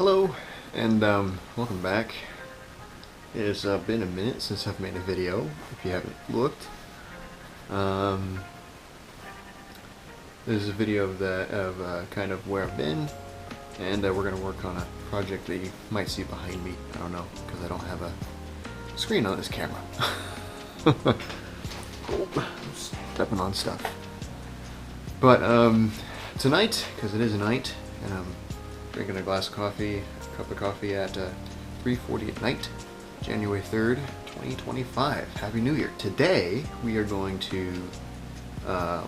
Hello, and welcome back. It has been a minute since I've made a video, if you haven't looked. This is a video of kind of where I've been, and we're going to work on a project that you might see behind me. I don't know, because I don't have a screen on this camera. Oh, I'm stepping on stuff. But tonight, because it is a night, and I'm drinking a glass of coffee, a cup of coffee at 3:40 at night, January 3rd, 2025. Happy New Year. Today we are going to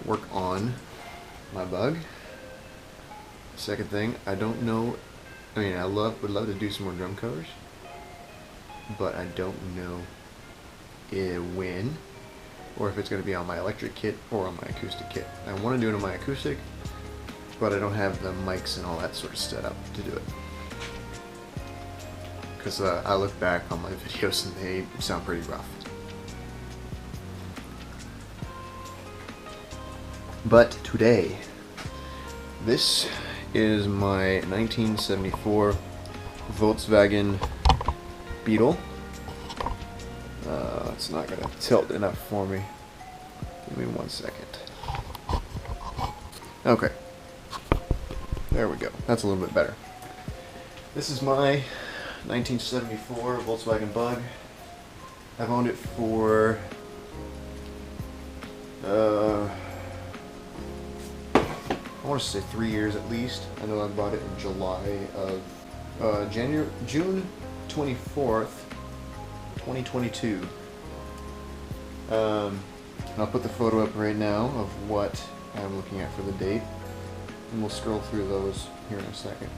work on my bug. Second thing, I don't know, I mean I would love to do some more drum covers, but I don't know when, or if it's going to be on my electric kit or on my acoustic kit. I want to do it on my acoustic, but I don't have the mics and all that sort of set up to do it. Because I look back on my videos and they sound pretty rough. But today, this is my 1974 Volkswagen Beetle. It's not going to tilt enough for me. Give me 1 second. Okay. There we go. That's a little bit better. This is my 1974 Volkswagen Bug. I've owned it for I want to say 3 years at least. I know I bought it in July of June 24th, 2022. I'll put the photo up right now of what I'm looking at for the date, and we'll scroll through those here in a second.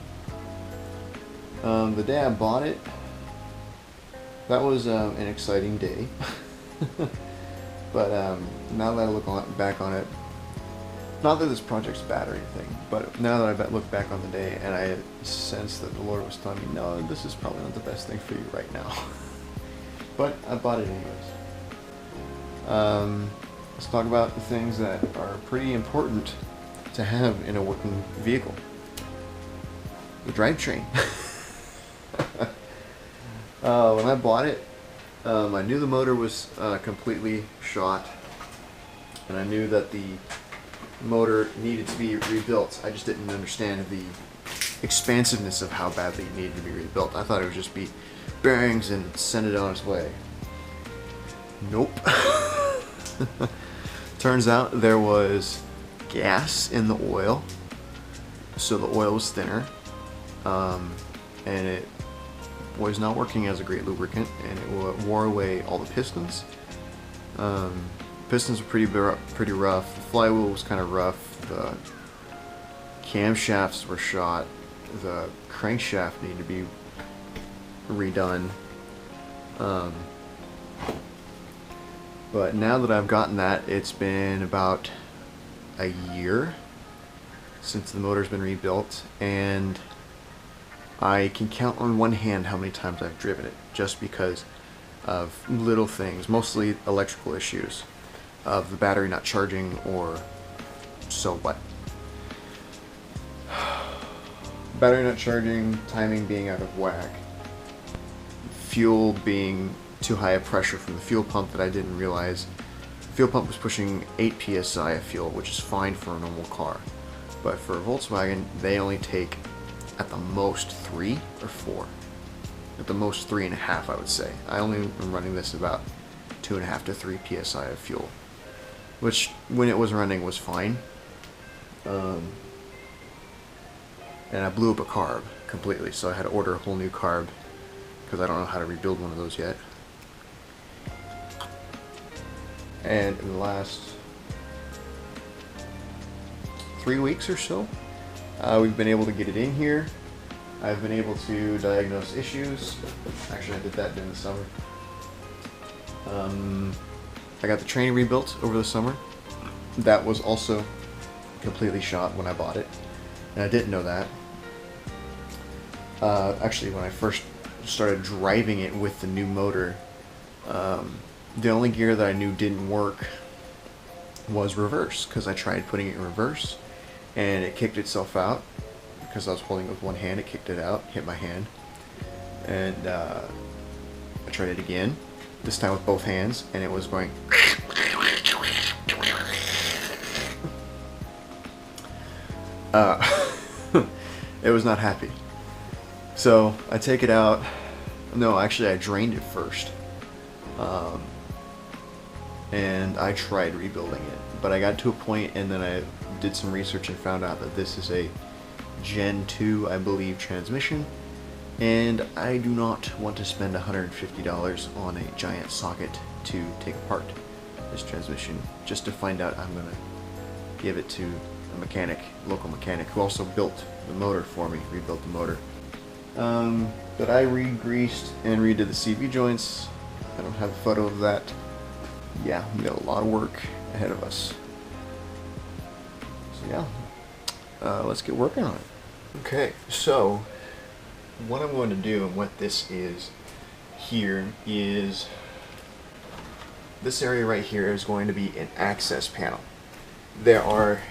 The day I bought it, that was an exciting day. But now that I look back on it, not that this project's bad or anything, but now that I look back on the day and I sense that the Lord was telling me, no, this is probably not the best thing for you right now. But I bought it anyways. Let's talk about the things that are pretty important to have in a working vehicle. The drivetrain. When I bought it, I knew the motor was completely shot, and I knew that the motor needed to be rebuilt. I just didn't understand the expansiveness of how badly it needed to be rebuilt. I thought it would just be bearings and send it on its way. Nope. Turns out there was gas in the oil, so the oil was thinner, and it was not working as a great lubricant, and it wore away all the pistons. Pistons were pretty rough. The flywheel was kind of rough. The camshafts were shot. The crankshaft needed to be redone. But now that I've gotten that, it's been about a year since the motor's been rebuilt, and I can count on one hand how many times I've driven it, just because of little things, mostly electrical issues, of the battery not charging, or so what. Battery not charging, timing being out of whack, fuel being too high a pressure from the fuel pump that I didn't realize. The fuel pump was pushing 8 psi of fuel, which is fine for a normal car, but for a Volkswagen they only take at the most 3 or 4. At the most 3.5, I would say. I only am running this about 2.5 to 3 psi of fuel, which when it was running was fine. And I blew up a carb completely, so I had to order a whole new carb because I don't know how to rebuild one of those yet. And in the last 3 weeks or so, we've been able to get it in here. I've been able to diagnose issues. Actually, I did that during the summer. I got the train rebuilt over the summer. That was also completely shot when I bought it, and I didn't know that. Actually, when I first started driving it with the new motor, the only gear that I knew didn't work was reverse, because I tried putting it in reverse and it kicked itself out because I was holding it with one hand. It kicked it out, hit my hand, and I tried it again, this time with both hands, and it was going. It was not happy. So I take it out. No, actually I drained it first. And I tried rebuilding it. But I got to a point and then I did some research and found out that this is a Gen 2, I believe, transmission. And I do not want to spend $150 on a giant socket to take apart this transmission just to find out. I'm going to give it to a mechanic, local mechanic, who also built the motor for me, rebuilt the motor. But I re-greased and redid the CV joints. I don't have a photo of that. Yeah, we got a lot of work ahead of us. So yeah, let's get working on it. Okay, so what I'm going to do and what this is here is, this area right here is going to be an access panel. There are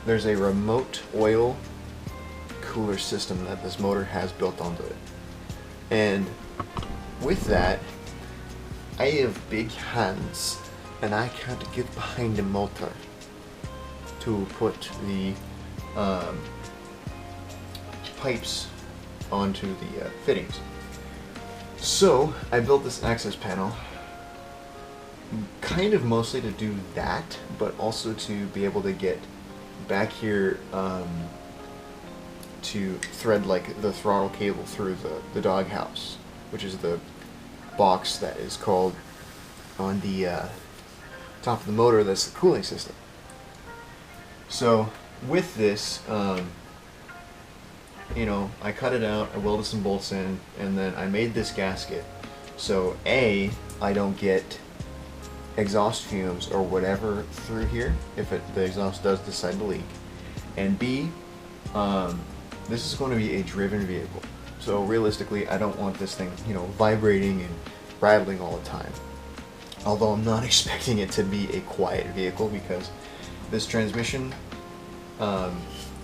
there's a remote oil cooler system that this motor has built onto it, and with that I have big hands and I can't get behind the motor to put the pipes onto the fittings. So I built this access panel kind of mostly to do that, but also to be able to get back here to thread like the throttle cable through the doghouse, which is the box that is called on the top of the motor, that's the cooling system. So with this, you know, I cut it out, I welded some bolts in, and then I made this gasket so A, I don't get exhaust fumes or whatever through here if the exhaust does decide to leak, and B, this is going to be a driven vehicle, so realistically I don't want this thing, you know, vibrating and rattling all the time. Although I'm not expecting it to be a quiet vehicle, because this transmission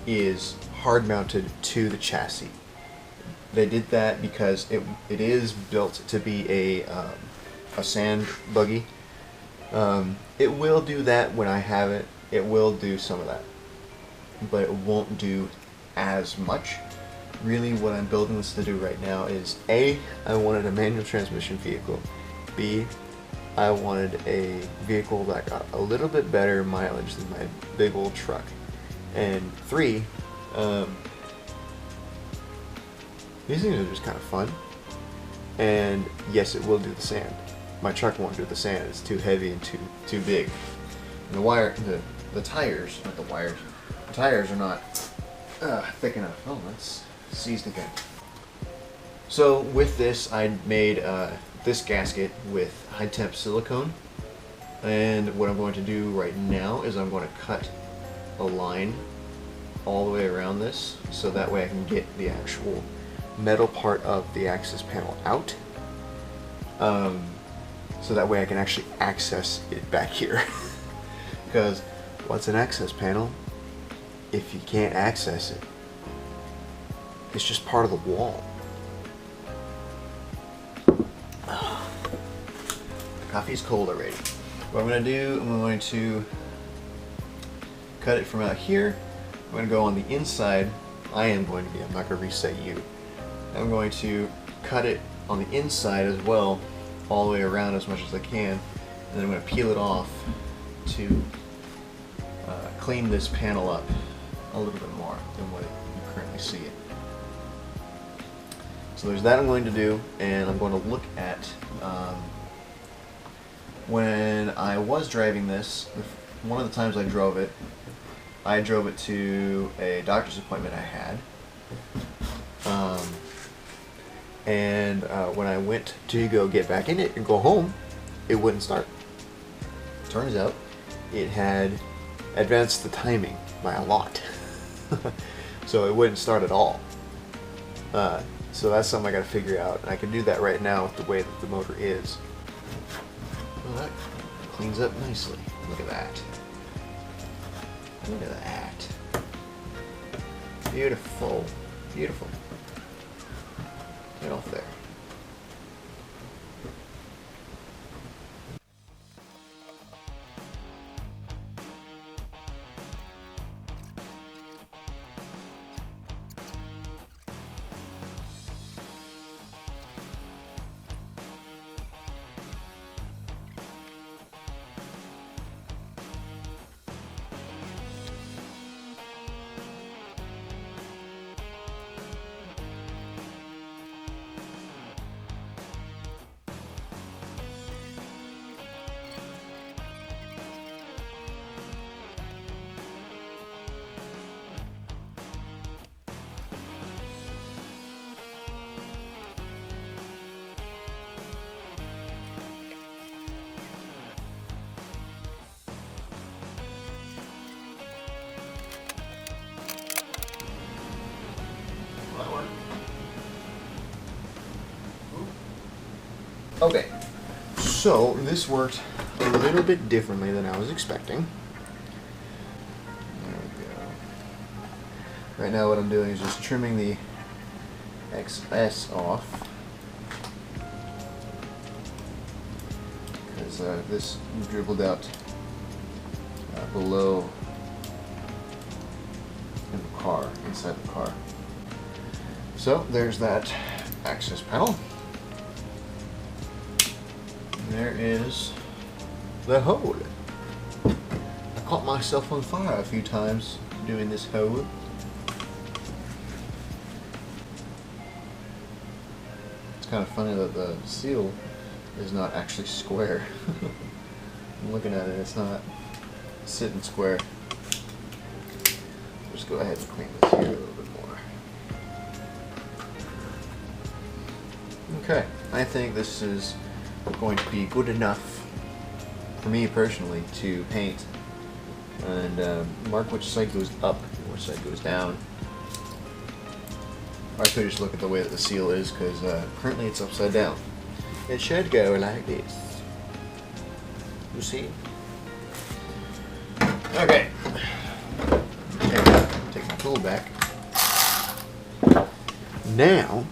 is hard mounted to the chassis. They did that because it is built to be a sand buggy. It will do that when I have it. It will do some of that, but it won't do as much. Really, what I'm building this to do right now is A, I wanted a manual transmission vehicle. B, I wanted a vehicle that got a little bit better mileage than my big old truck. And 3, these things are just kind of fun. And yes, it will do the sand. My truck won't do the sand. It's too heavy and too big. And the tires, not the wires. The tires are not thick enough. Oh, that's seized again. So with this, I made this gasket with high temp silicone. And what I'm going to do right now is I'm going to cut a line all the way around this, so that way I can get the actual metal part of the access panel out. So that way I can actually access it back here. Because what's an access panel if you can't access it? It's just part of the wall. The coffee's cold already. What I'm going to do, I'm going to cut it from out here. I'm going to go on the inside. I'm not going to reset you. I'm going to cut it on the inside as well, all the way around as much as I can, and then I'm going to peel it off to clean this panel up a little bit more than what you currently see it. So there's that I'm going to do, and I'm going to look at when I was driving this, one of the times I drove it to a doctor's appointment I had. And when I went to go get back in it and go home, it wouldn't start. Turns out it had advanced the timing by a lot. So it wouldn't start at all. So that's something I gotta figure out, and I can do that right now with the way that the motor is. Well, that cleans up nicely. Look at that. Look at that. Beautiful. Beautiful. Get off there. Okay, so this worked a little bit differently than I was expecting. There we go. Right now what I'm doing is just trimming the excess off. Because this dribbled out below in the car, inside the car. So there's that access panel. There is the hood. I caught myself on fire a few times doing this hood. It's kind of funny that the seal is not actually square. I'm looking at it, it's not sitting square. Just go ahead and clean this here a little bit more. Okay, I think this is going to be good enough for me personally to paint and mark which side goes up and which side goes down. Or I could just look at the way that the seal is, because currently it's upside down. It should go like this. You see? Okay. Take my tool back. Now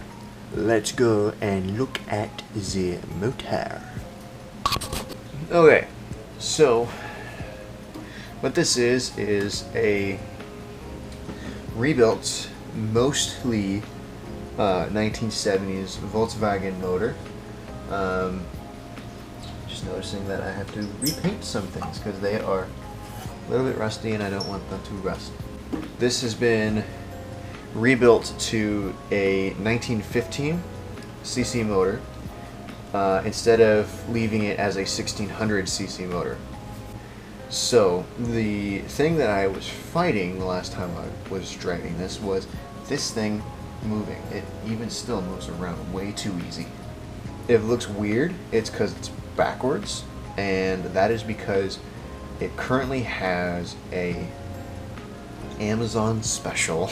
let's go and look at the motor. Okay, so what this is a rebuilt, mostly 1970s Volkswagen motor. Just noticing that I have to repaint some things because they are a little bit rusty and I don't want them to rust. This has been rebuilt to a 1915 cc motor instead of leaving it as a 1600 cc motor. So the thing that I was fighting the last time I was driving this was this thing moving. It even still moves around way too easy. If it looks weird, it's because it's backwards, and that is because it currently has a Amazon special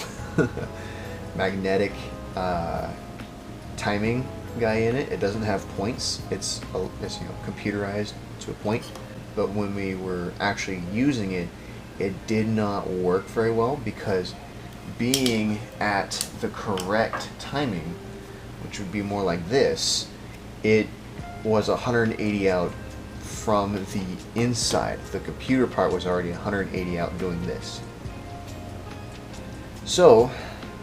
magnetic timing guy in it. It doesn't have points. It's computerized to a point. But when we were actually using it, it did not work very well because being at the correct timing, which would be more like this, it was 180 out from the inside. The computer part was already 180 out doing this. So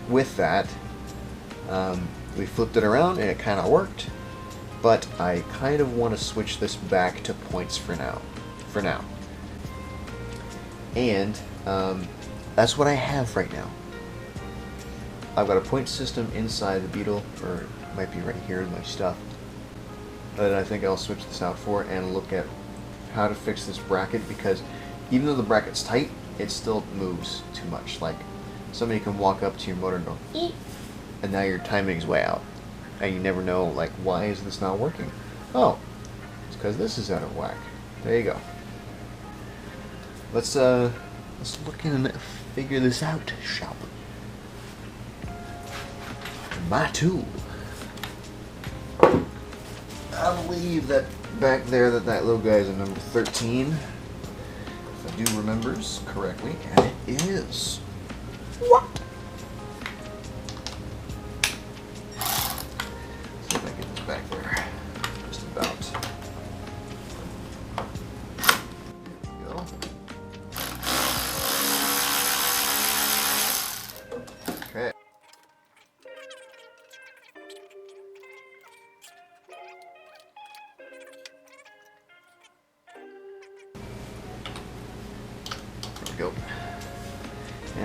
with that, we flipped it around and it kind of worked, but I kind of want to switch this back to points for now. And that's what I have right now. I've got a point system inside the Beetle, or it might be right here in my stuff, that I think I'll switch this out for and look at how to fix this bracket, because even though the bracket's tight, it still moves too much. Like, somebody can walk up to your motor and go, eep, and now your timing's way out, and you never know, like, why is this not working? Oh, it's because this is out of whack. There you go. Let's look in and figure this out, shall we? My tool. I believe that back there that little guy is a number 13, if I do remembers correctly, and it is. What?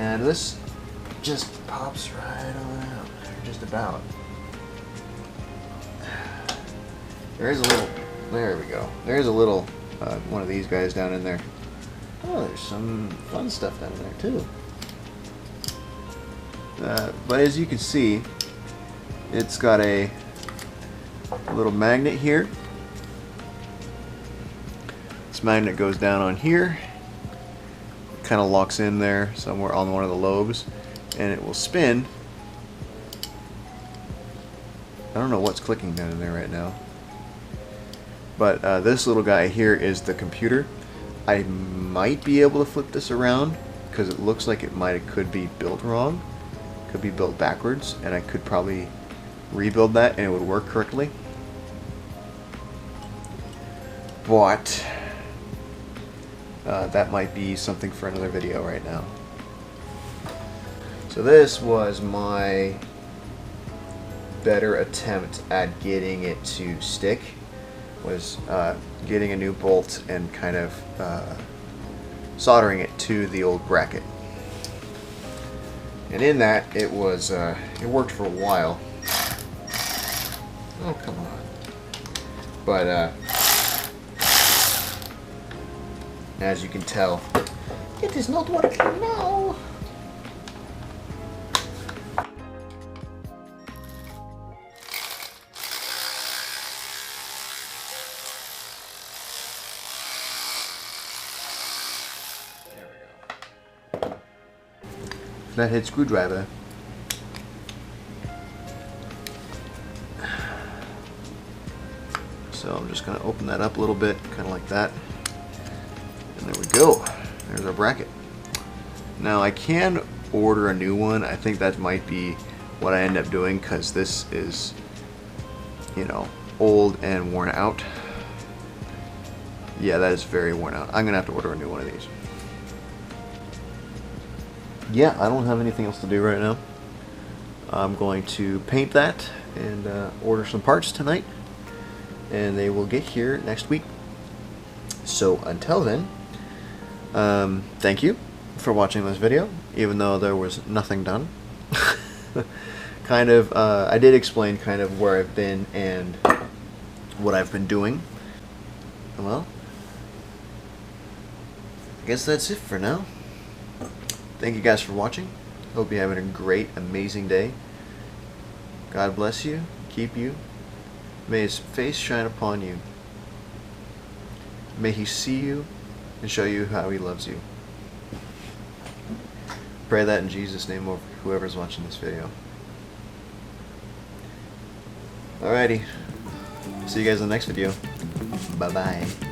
And this just pops right on out, just about. There is a little, there we go. There is a little, one of these guys down in there. Oh, there's some fun stuff down there too. But as you can see, it's got a little magnet here. This magnet goes down on here, kind of locks in there somewhere on one of the lobes, and it will spin. I don't know what's clicking down in there right now, but this little guy here is the computer. I might be able to flip this around because it looks like it could be built wrong, could be built backwards, and I could probably rebuild that and it would work correctly. But that might be something for another video right now. So this was my better attempt at getting it to stick, was getting a new bolt and kind of soldering it to the old bracket. And in that, it was it worked for a while. Oh, come on. But as you can tell, it is not working now. There we go. Flathead screwdriver. So I'm just going to open that up a little bit, kind of like that. And there we go. There's our bracket. Now I can order a new one. I think that might be what I end up doing because this is, you know, old and worn out. Yeah, that is very worn out. I'm going to have to order a new one of these. Yeah, I don't have anything else to do right now. I'm going to paint that and order some parts tonight. And they will get here next week. So until then, thank you for watching this video, even though there was nothing done. I did explain kind of where I've been and what I've been doing. Well, I guess that's it for now. Thank you guys for watching. Hope you're having a great, amazing day. God bless you, keep you. May His face shine upon you. May He see you and show you how He loves you. Pray that in Jesus' name over whoever's watching this video. Alrighty. See you guys in the next video. Bye-bye.